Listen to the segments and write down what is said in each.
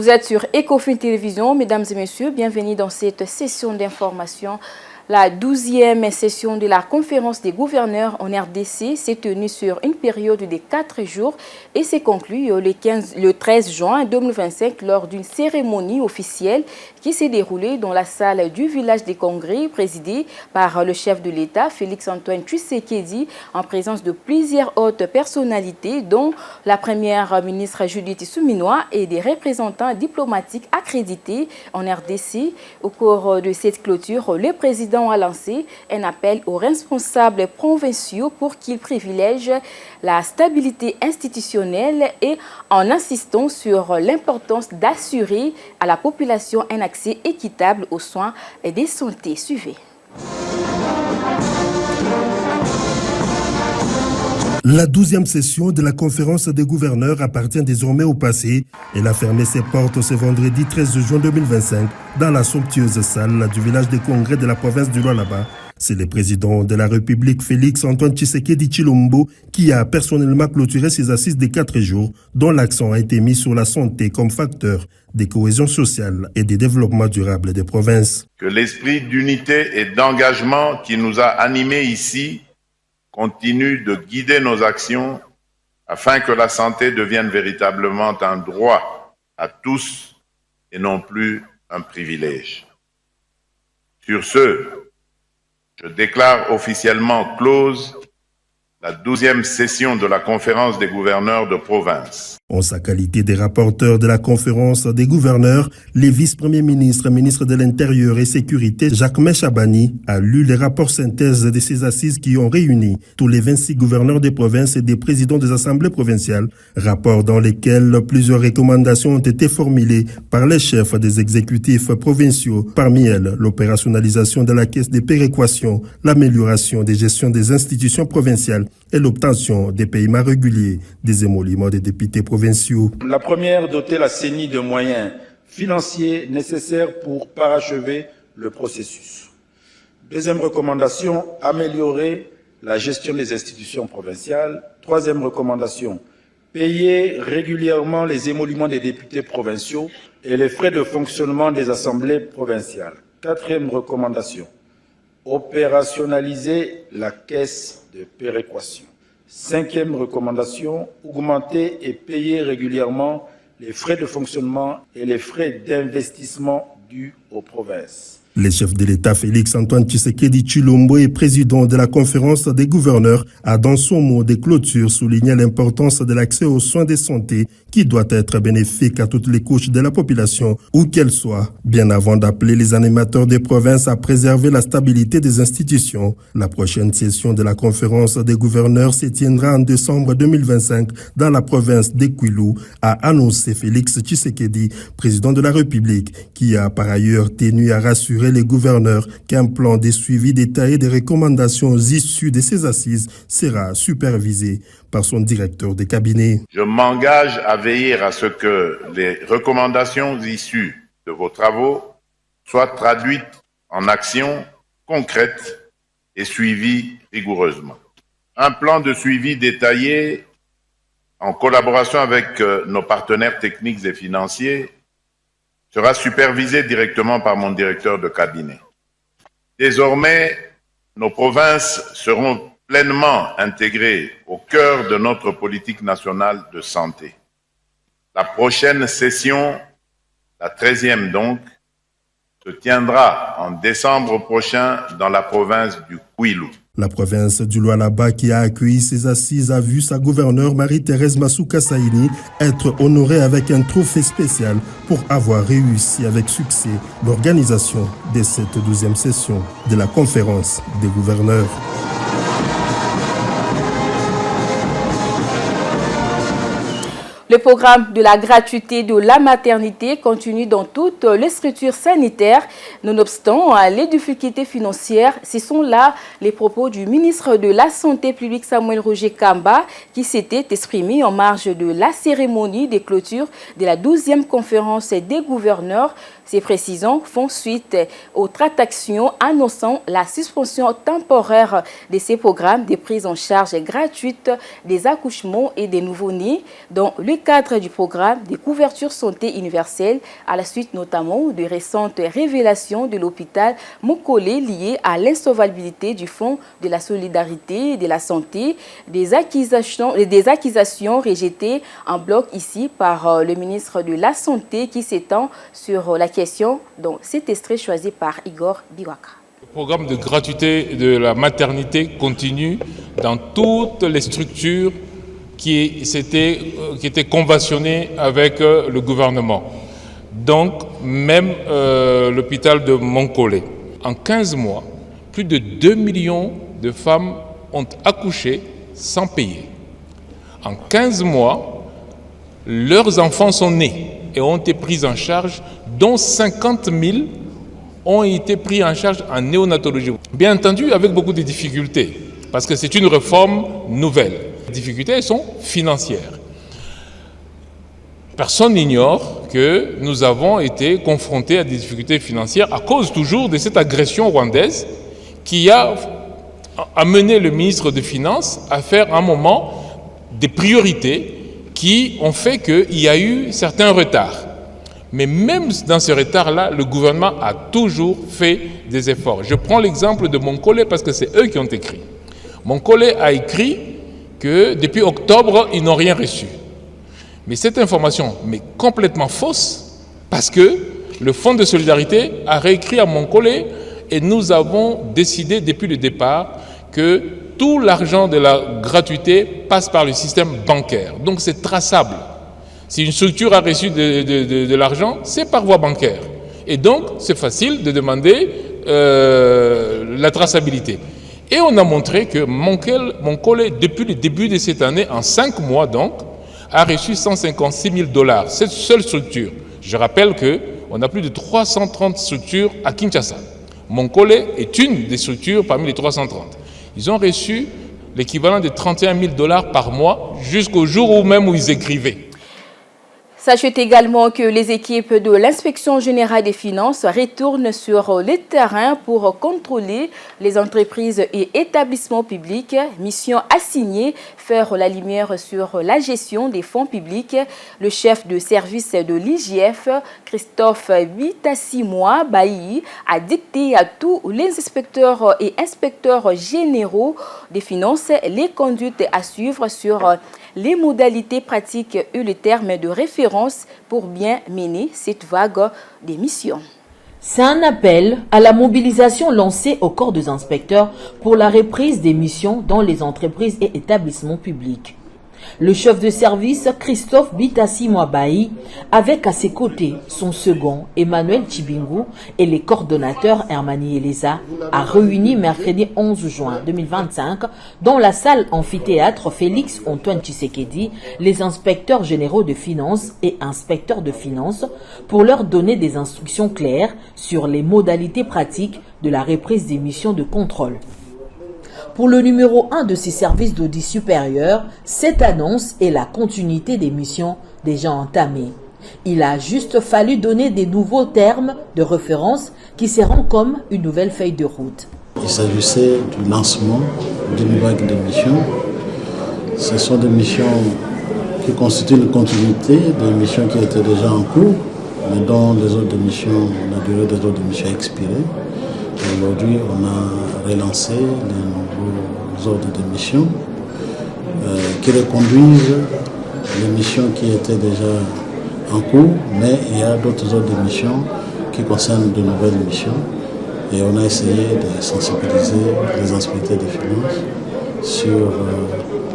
Vous êtes sur Ecofin Télévision, mesdames et messieurs, bienvenue dans cette session d'information. La 12e session de la conférence des gouverneurs en RDC s'est tenue sur une période de 4 jours et s'est conclue le 13 juin 2025 lors d'une cérémonie officielle qui s'est déroulée dans la salle du village des congrès présidée par le chef de l'État, Félix-Antoine Tshisekedi, en présence de plusieurs hautes personnalités, dont la première ministre Judith Suminwa et des représentants diplomatiques accrédités en RDC. Au cours de cette clôture, le président a lancé un appel aux responsables provinciaux pour qu'ils privilègent la stabilité institutionnelle et en insistant sur l'importance d'assurer à la population un accès équitable aux soins et des santé. Suivez. La 12e session de la conférence des gouverneurs appartient désormais au passé. Elle a fermé ses portes ce vendredi 13 juin 2025 dans la somptueuse salle du village des congrès de la province du Lualaba. C'est le président de la République, Félix-Antoine Tshisekedi Tshilombo, qui a personnellement clôturé ses assises de 4 jours, dont l'accent a été mis sur la santé comme facteur de cohésion sociale et de développement durable des provinces. Que l'esprit d'unité et d'engagement qui nous a animés ici continue de guider nos actions afin que la santé devienne véritablement un droit à tous et non plus un privilège. Sur ce, je déclare officiellement close la 12e session de la conférence des gouverneurs de province. En sa qualité de rapporteur de la conférence des gouverneurs, les vice-premiers ministres, ministre de l'Intérieur et Sécurité, Jacques Chabani, a lu les rapports synthèse de ces assises qui ont réuni tous les 26 gouverneurs des provinces et des présidents des assemblées provinciales, rapports dans lesquels plusieurs recommandations ont été formulées par les chefs des exécutifs provinciaux, parmi elles l'opérationnalisation de la caisse des péréquations, l'amélioration des gestions des institutions provinciales et l'obtention des paiements réguliers des émoluments des députés provinciaux. La première, doter la CENI de moyens financiers nécessaires pour parachever le processus. Deuxième recommandation, améliorer la gestion des institutions provinciales. Troisième recommandation, payer régulièrement les émoluments des députés provinciaux et les frais de fonctionnement des assemblées provinciales. Quatrième recommandation, opérationnaliser la caisse de péréquation. Cinquième recommandation, augmenter et payer régulièrement les frais de fonctionnement et les frais d'investissement dus aux provinces. Le chef de l'État Félix-Antoine Tshisekedi Tshilombo et président de la conférence des gouverneurs a dans son mot de clôture souligné l'importance de l'accès aux soins de santé qui doit être bénéfique à toutes les couches de la population, où qu'elles soient, bien avant d'appeler les animateurs des provinces à préserver la stabilité des institutions. La prochaine session de la conférence des gouverneurs se tiendra en décembre 2025 dans la province de Kwilu, a annoncé Félix Tshisekedi, président de la République, qui a par ailleurs tenu à rassurer les gouverneurs qu'un plan de suivi détaillé des recommandations issues de ces assises sera supervisé par son directeur de cabinet. Je m'engage à veiller à ce que les recommandations issues de vos travaux soient traduites en actions concrètes et suivies rigoureusement. Un plan de suivi détaillé en collaboration avec nos partenaires techniques et financiers sera supervisé directement par mon directeur de cabinet. Désormais, nos provinces seront pleinement intégrées au cœur de notre politique nationale de santé. La prochaine session, la 13e donc, se tiendra en décembre prochain dans la province du Kwilu. La province du Lualaba qui a accueilli ces assises a vu sa gouverneure Marie-Thérèse Masuka Saini être honorée avec un trophée spécial pour avoir réussi avec succès l'organisation de cette 12e session de la conférence des gouverneurs. Le programme de la gratuité de la maternité continue dans toutes les structures sanitaires. Nonobstant les difficultés financières, ce sont là les propos du ministre de la Santé publique Samuel Roger Kamba qui s'était exprimé en marge de la cérémonie de clôture de la 12e conférence des gouverneurs. Ces précisions font suite aux tractations annonçant la suspension temporaire de ces programmes de prise en charge gratuite des accouchements et des nouveau-nés dans le cadre du programme de couverture santé universelle, à la suite notamment de récentes révélations de l'hôpital Mokolé liées à l'insolvabilité du Fonds de la solidarité et de la santé, des accusations rejetées en bloc ici par le ministre de la Santé qui s'étend sur la question dans cet extrait choisi par Igor Biwaka. Le programme de gratuité de la maternité continue dans toutes les structures qui étaient conventionnées avec le gouvernement. Donc, même l'hôpital de Mokolé. En 15 mois, plus de 2 millions de femmes ont accouché sans payer. En 15 mois, leurs enfants sont nés et ont été pris en charge, dont 50 000 ont été pris en charge en néonatologie. Bien entendu, avec beaucoup de difficultés, parce que c'est une réforme nouvelle. Les difficultés sont financières. Personne n'ignore que nous avons été confrontés à des difficultés financières à cause toujours de cette agression rwandaise qui a amené le ministre des Finances à faire un moment des priorités qui ont fait qu'il y a eu certains retards. Mais même dans ce retard-là, le gouvernement a toujours fait des efforts. Je prends l'exemple de Mokolé parce que c'est eux qui ont écrit. Mokolé a écrit que depuis octobre, ils n'ont rien reçu. Mais cette information est complètement fausse parce que le Fonds de solidarité a réécrit à Mokolé et nous avons décidé depuis le départ que tout l'argent de la gratuité passe par le système bancaire. Donc c'est traçable. Si une structure a reçu de l'argent, c'est par voie bancaire. Et donc, c'est facile de demander la traçabilité. Et on a montré que Mokolé, depuis le début de cette année, en 5 mois donc, a reçu 156 000 $. Cette seule structure. Je rappelle qu'on a plus de 330 structures à Kinshasa. Mokolé est une des structures parmi les 330. Ils ont reçu l'équivalent de 31 000 $ par mois jusqu'au jour où même où ils écrivaient. Sachez également que les équipes de l'Inspection générale des finances retournent sur le terrain pour contrôler les entreprises et établissements publics. Mission assignée, faire la lumière sur la gestion des fonds publics. Le chef de service de l'IGF, Christophe Bitassi-Moi Bailly, a dicté à tous les inspecteurs et inspecteurs généraux des finances les conduites à suivre sur les modalités pratiques et le terme de référence pour bien mener cette vague des missions. C'est un appel à la mobilisation lancée au corps des inspecteurs pour la reprise des missions dans les entreprises et établissements publics. Le chef de service Christophe Bitassi-Moi Bailly, avec à ses côtés son second Emmanuel Chibingu et les coordonnateurs Hermani Eleza, a réuni mercredi 11 juin 2025 dans la salle amphithéâtre Félix Antoine Tshisekedi les inspecteurs généraux de finances et inspecteurs de finances pour leur donner des instructions claires sur les modalités pratiques de la reprise des missions de contrôle. Pour le numéro 1 de ces services d'audit supérieur, cette annonce est la continuité des missions déjà entamées. Il a juste fallu donner des nouveaux termes de référence qui seront comme une nouvelle feuille de route. Il s'agissait du lancement d'une vague de missions. Ce sont des missions qui constituent une continuité des missions qui étaient déjà en cours, mais dont la durée des autres missions a expiré. Aujourd'hui, on a relancé les nouveaux ordres de mission qui reconduisent les missions qui étaient déjà en cours, mais il y a d'autres ordres de mission qui concernent de nouvelles missions. Et on a essayé de sensibiliser les inspecteurs des finances sur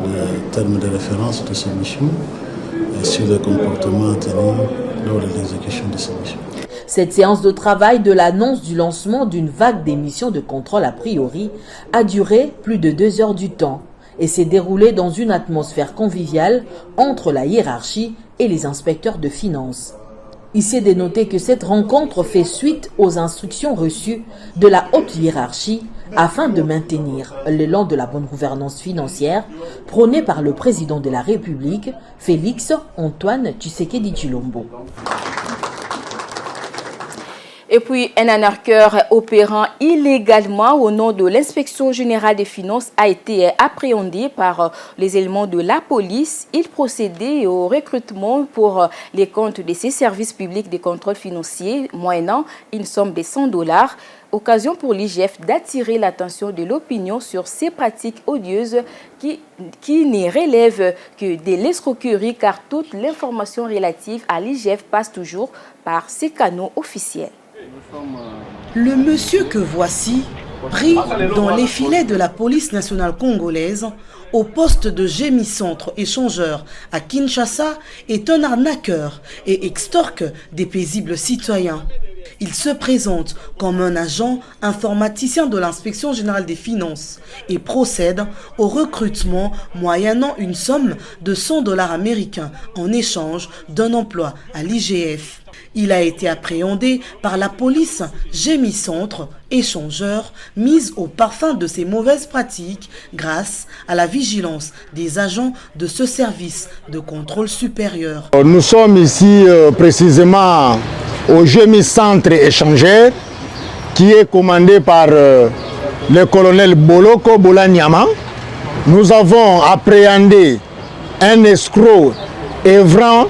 les termes de référence de ces missions et sur les comportements à tenir lors de l'exécution de ces missions. Cette séance de travail de l'annonce du lancement d'une vague d'émissions de contrôle a priori a duré plus de 2 heures du temps et s'est déroulée dans une atmosphère conviviale entre la hiérarchie et les inspecteurs de finances. Il s'est dénoté que cette rencontre fait suite aux instructions reçues de la haute hiérarchie afin de maintenir l'élan de la bonne gouvernance financière prônée par le président de la République, Félix Antoine Tshisekedi Tshilombo. Et puis, un arnaqueur opérant illégalement au nom de l'Inspection générale des finances a été appréhendé par les éléments de la police. Il procédait au recrutement pour les comptes de ces services publics de contrôle financier, moyennant une somme de $100. Occasion pour l'IGF d'attirer l'attention de l'opinion sur ces pratiques odieuses qui ne relèvent que de l'escroquerie, car toute l'information relative à l'IGF passe toujours par ces canaux officiels. Le monsieur que voici, pris dans les filets de la police nationale congolaise, au poste de gémi-centre échangeur à Kinshasa, est un arnaqueur et extorque des paisibles citoyens. Il se présente comme un agent informaticien de l'Inspection générale des finances et procède au recrutement moyennant une somme de $100 américains en échange d'un emploi à l'IGF. Il a été appréhendé par la police gémi-centre échangeur, mise au parfum de ces mauvaises pratiques grâce à la vigilance des agents de ce service de contrôle supérieur. Nous sommes ici précisément au gémi-centre échangeur qui est commandé par le colonel Boloko Bolanyama. Nous avons appréhendé un escroc œuvrant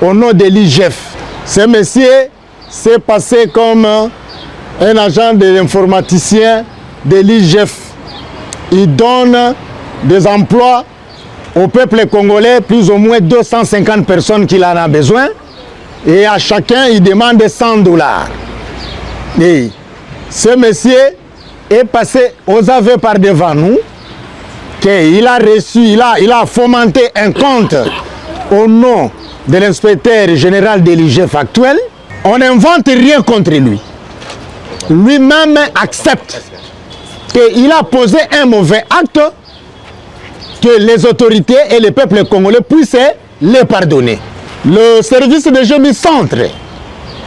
au nom de l'IGF. Ce monsieur s'est passé comme un agent de l'informaticien de l'IGF. Il donne des emplois au peuple congolais, plus ou moins 250 personnes qu'il en a besoin. Et à chacun, il demande $100. Et ce monsieur est passé aux aveux par devant nous, qu'il a reçu, il a fomenté un compte au nom de l'inspecteur général de l'IGF actuel. On n'invente rien contre lui. Lui-même accepte qu'il a posé un mauvais acte, que les autorités et le peuple congolais puissent le pardonner. Le service de gémi-centre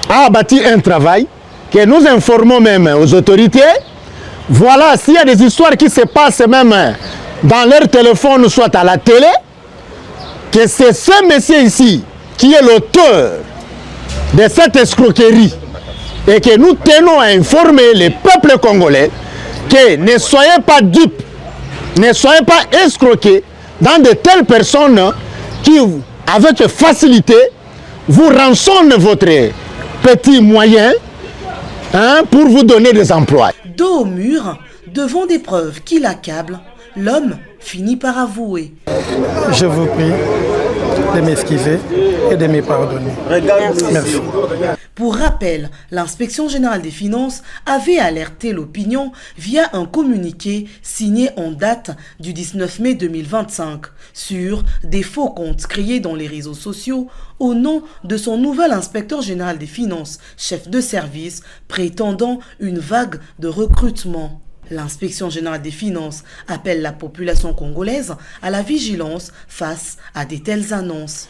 a bâti un travail que nous informons même aux autorités. Voilà, s'il y a des histoires qui se passent même dans leur téléphone, soit à la télé, que c'est ce monsieur ici qui est l'auteur de cette escroquerie et que nous tenons à informer le peuple congolais que ne soyez pas dupes, ne soyez pas escroqués dans de telles personnes qui, avec facilité, vous rançonnent votre petit moyen pour vous donner des emplois. Dos au mur, devant des preuves qui l'accablent, l'homme finit par avouer. Je vous prie de m'esquiver et de me pardonner. Merci. Pour rappel, l'Inspection générale des finances avait alerté l'opinion via un communiqué signé en date du 19 mai 2025 sur des faux comptes créés dans les réseaux sociaux au nom de son nouvel inspecteur général des finances, chef de service, prétendant une vague de recrutement. L'Inspection générale des finances appelle la population congolaise à la vigilance face à de telles annonces.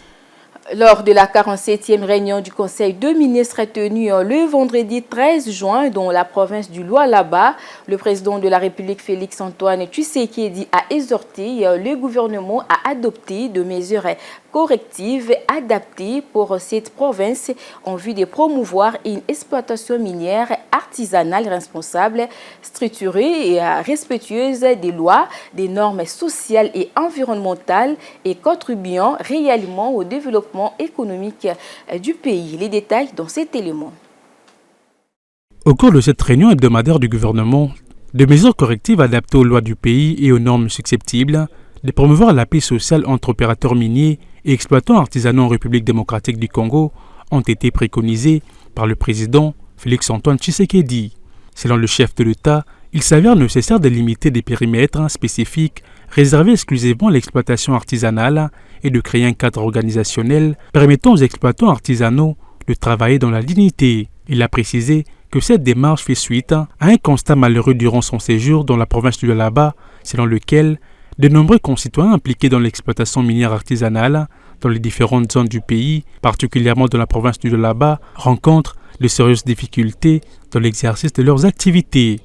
Lors de la 47e réunion du Conseil de ministres tenue le vendredi 13 juin dans la province du Lualaba, le président de la République Félix-Antoine Tshisekedi a exhorté le gouvernement à adopter des mesures correctives adaptées pour cette province en vue de promouvoir une exploitation minière artisanale responsable, structurée et respectueuse des lois, des normes sociales et environnementales et contribuant réellement au développement économique du pays. Les détails dans cet élément. Au cours de cette réunion hebdomadaire du gouvernement, des mesures correctives adaptées aux lois du pays et aux normes susceptibles de promouvoir la paix sociale entre opérateurs miniers et exploitants artisanaux en République démocratique du Congo ont été préconisées par le président Félix-Antoine Tshisekedi. Selon le chef de l'État, il s'avère nécessaire de limiter des périmètres spécifiques réservés exclusivement à l'exploitation artisanale et de créer un cadre organisationnel permettant aux exploitants artisanaux de travailler dans la dignité. Il a précisé que cette démarche fait suite à un constat malheureux durant son séjour dans la province du Lualaba, selon lequel de nombreux concitoyens impliqués dans l'exploitation minière artisanale dans les différentes zones du pays, particulièrement dans la province du Lualaba, rencontrent de sérieuses difficultés dans l'exercice de leurs activités.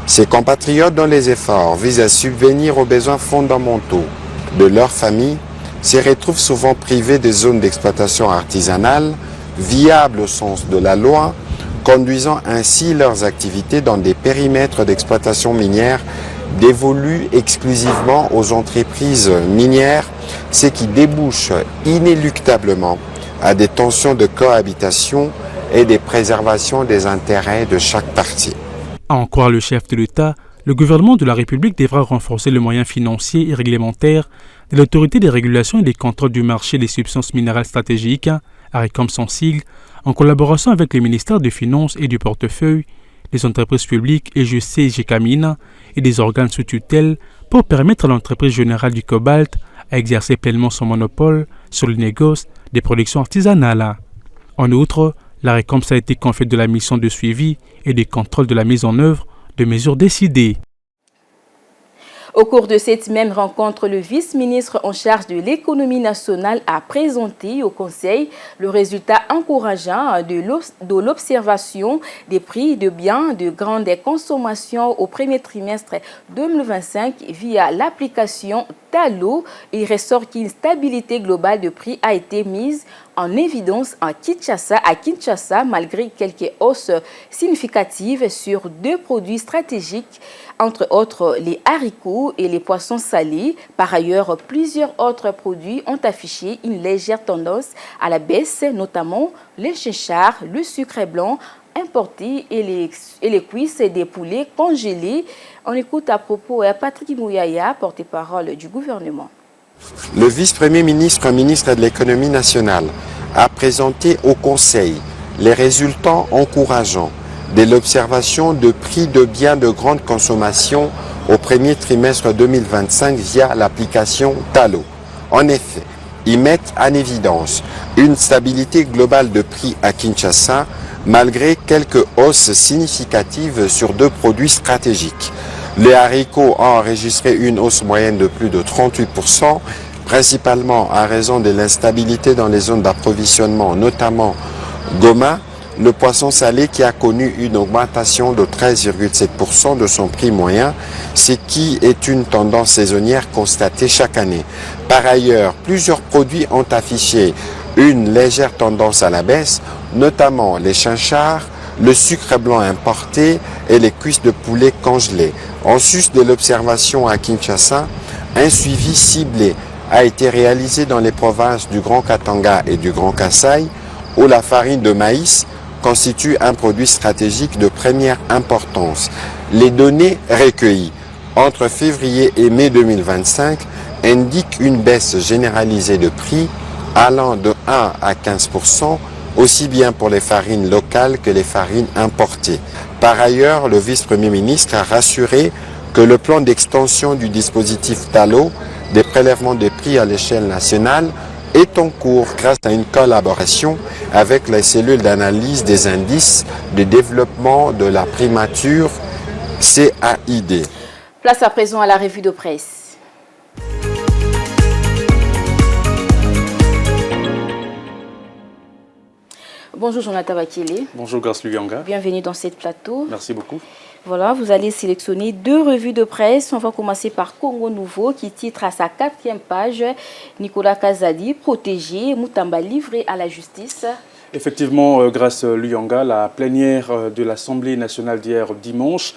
Ces compatriotes dont les efforts visent à subvenir aux besoins fondamentaux de leur famille se retrouvent souvent privés des zones d'exploitation artisanale viables au sens de la loi, conduisant ainsi leurs activités dans des périmètres d'exploitation minière dévolus exclusivement aux entreprises minières, ce qui débouche inéluctablement à des tensions de cohabitation et des préservations des intérêts de chaque partie. À en croire le chef de l'État, le gouvernement de la République devra renforcer les moyens financiers et réglementaires de l'autorité des régulations et des contrôles du marché des substances minérales stratégiques, ARECOM son sigle, en collaboration avec les ministères des Finances et du Portefeuille, les entreprises publiques et GCAMINE et des organes sous tutelle pour permettre à l'entreprise générale du cobalt à exercer pleinement son monopole sur le négoce des productions artisanales. En outre, l'ARECOM a été confiée de la mission de suivi et de contrôle de la mise en œuvre de mesures décidées. Au cours de cette même rencontre, le vice-ministre en charge de l'économie nationale a présenté au Conseil le résultat encourageant de l'observation des prix de biens de grande consommation au premier trimestre 2025 via l'application Talo. Il ressort qu'une stabilité globale de prix a été mise en évidence à Kinshasa, malgré quelques hausses significatives sur deux produits stratégiques, entre autres les haricots et les poissons salés. Par ailleurs, plusieurs autres produits ont affiché une légère tendance à la baisse, notamment les chinchards, le sucre blanc importé et les cuisses des poulets congelés. On écoute à propos Patrick Mouyaya, porte-parole du gouvernement. Le vice-premier ministre, ministre de l'économie nationale, a présenté au Conseil les résultats encourageants de l'observation de prix de biens de grande consommation au premier trimestre 2025 via l'application Talo. En effet, ils mettent en évidence une stabilité globale de prix à Kinshasa malgré quelques hausses significatives sur deux produits stratégiques. Les haricots ont enregistré une hausse moyenne de plus de 38%, principalement à raison de l'instabilité dans les zones d'approvisionnement, notamment Goma, le poisson salé qui a connu une augmentation de 13,7% de son prix moyen, ce qui est une tendance saisonnière constatée chaque année. Par ailleurs, plusieurs produits ont affiché une légère tendance à la baisse, notamment les chinchards, le sucre blanc importé et les cuisses de poulet congelées. En sus de l'observation à Kinshasa, un suivi ciblé a été réalisé dans les provinces du Grand Katanga et du Grand Kasaï, où la farine de maïs constitue un produit stratégique de première importance. Les données recueillies entre février et mai 2025 indiquent une baisse généralisée de prix allant de 1 à 15%, aussi bien pour les farines locales que les farines importées. Par ailleurs, le vice-premier ministre a rassuré que le plan d'extension du dispositif Talo, des prélèvements de prix à l'échelle nationale, est en cours grâce à une collaboration avec les cellules d'analyse des indices de développement de la primature CAID. Place à présent à la revue de presse. Bonjour Jonathan Bakele. Bonjour Grace Luyanga. Bienvenue dans cette plateau. Merci beaucoup. Voilà, vous allez sélectionner deux revues de presse. On va commencer par Congo Nouveau qui titre à sa 4e page Nicolas Kazadi, protégé, Moutamba livré à la justice. Effectivement, Grace Luyanga, la plénière de l'Assemblée nationale d'hier dimanche,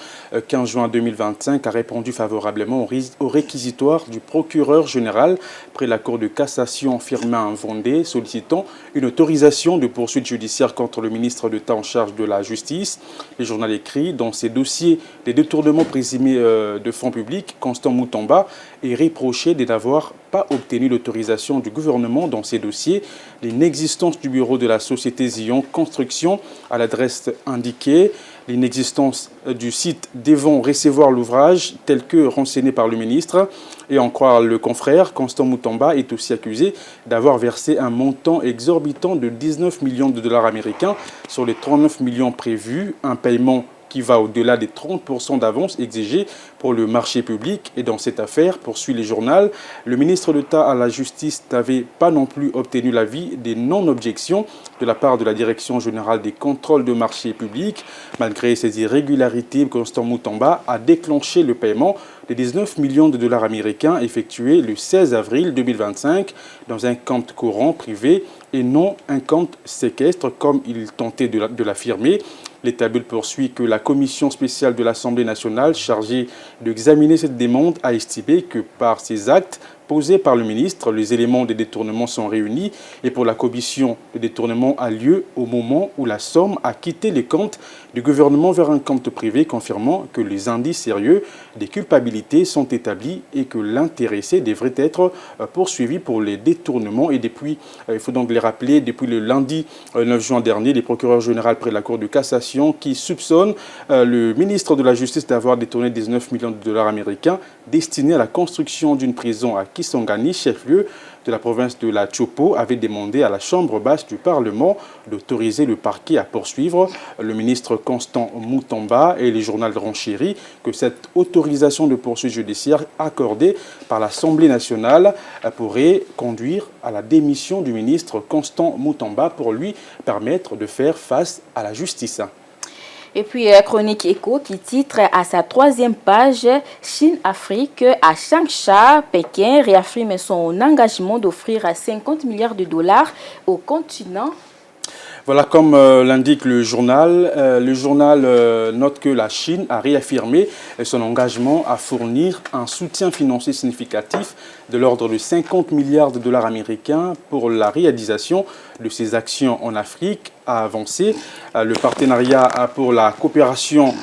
15 juin 2025, a répondu favorablement au réquisitoire du procureur général près la Cour de cassation Firmin Vondé, sollicitant une autorisation de poursuite judiciaire contre le ministre d'État en charge de la justice. Le journal écrit dans ses dossiers des détournements présumés de fonds publics, Constant Moutamba est reproché de n'avoir pas obtenu l'autorisation du gouvernement dans ces dossiers. L'inexistence du bureau de la société Zion Construction à l'adresse indiquée, l'inexistence du site devant recevoir l'ouvrage tel que renseigné par le ministre. Et en croire le confrère, Constant Moutamba est aussi accusé d'avoir versé un montant exorbitant de 19 millions de dollars américains sur les 39 millions prévus, un paiement qui va au-delà des 30% d'avance exigée pour le marché public. Et dans cette affaire, poursuit le journal, le ministre d'État à la justice n'avait pas non plus obtenu l'avis des non-objections de la part de la Direction générale des contrôles de marché public. Malgré ces irrégularités, Constant Moutamba a déclenché le paiement des 19 millions de dollars américains effectués le 16 avril 2025 dans un compte courant privé et non un compte séquestre comme il tentait de l'affirmer. L'État poursuit que la commission spéciale de l'Assemblée nationale chargée d'examiner cette demande a estimé que par ces actes posés par le ministre, les éléments de détournement sont réunis et pour la commission, le détournement a lieu au moment où la somme a quitté les comptes du gouvernement vers un compte privé, confirmant que les indices sérieux des culpabilités sont établis et que l'intéressé devrait être poursuivi pour les détournements. Et depuis, il faut donc les rappeler, depuis le lundi 9 juin dernier, les procureurs généraux près de la Cour de cassation qui soupçonnent le ministre de la Justice d'avoir détourné 19 millions de dollars américains destinés à la construction d'une prison à Kisangani, chef-lieu de la province de la Chopo, avait demandé à la Chambre basse du Parlement d'autoriser le parquet à poursuivre. Le ministre Constant Mutamba et les journaux de renchéri que cette autorisation de poursuite judiciaire accordée par l'Assemblée nationale pourrait conduire à la démission du ministre Constant Mutamba pour lui permettre de faire face à la justice. Et puis, Chronique Éco qui titre à sa 3e page « Chine-Afrique, à Changsha, Pékin réaffirme son engagement d'offrir 50 milliards de dollars au continent ». Voilà, comme l'indique le journal note que la Chine a réaffirmé son engagement à fournir un soutien financier significatif de l'ordre de 50 milliards de dollars américains pour la réalisation de ses actions en Afrique, a avancé. Le partenariat pour la coopération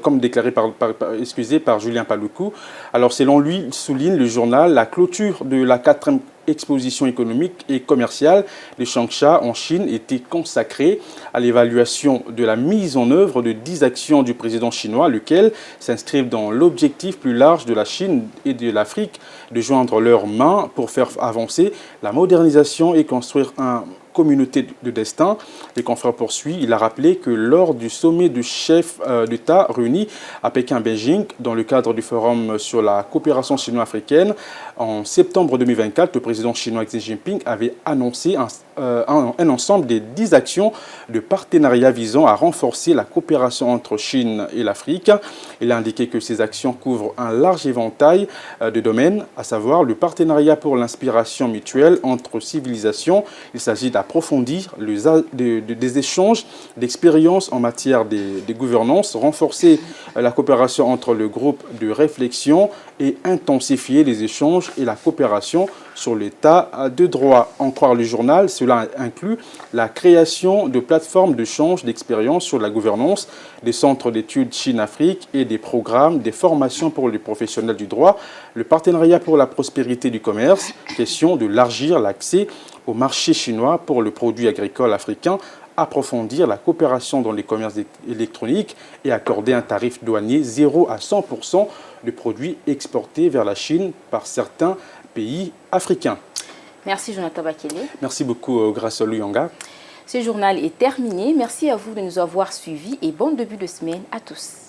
comme déclaré par Julien Paluku. Alors selon lui, il souligne le journal, la clôture de la 4e exposition économique et commerciale de Changsha en Chine était consacrée à l'évaluation de la mise en œuvre de 10 actions du président chinois, lesquelles s'inscrivent dans l'objectif plus large de la Chine et de l'Afrique de joindre leurs mains pour faire avancer la modernisation et construire un communauté de destin. Les confrères poursuivent. Il a rappelé que lors du sommet de chefs d'État réunis à Pékin-Beijing, dans le cadre du forum sur la coopération sino-africaine, en septembre 2024, le président chinois Xi Jinping avait annoncé un ensemble des 10 actions de partenariat visant à renforcer la coopération entre Chine et l'Afrique. Il a indiqué que ces actions couvrent un large éventail de domaines, à savoir le partenariat pour l'inspiration mutuelle entre civilisations. Il s'agit d'approfondir des échanges d'expériences en matière de gouvernance, renforcer la coopération entre le groupe de réflexion et intensifier les échanges et la coopération sur l'état de droit. En croire le journal, cela inclut la création de plateformes d'échange d'expériences sur la gouvernance, des centres d'études Chine-Afrique et des programmes, des formations pour les professionnels du droit, le partenariat pour la prospérité du commerce, question d'élargir l'accès au marché chinois pour le produit agricole africain, approfondir la coopération dans les commerces électroniques et accorder un tarif douanier 0 à 100% de produits exportés vers la Chine par certains pays africains. Merci Jonathan Bakele. Merci beaucoup Grace Luyanga. Ce journal est terminé. Merci à vous de nous avoir suivis et bon début de semaine à tous.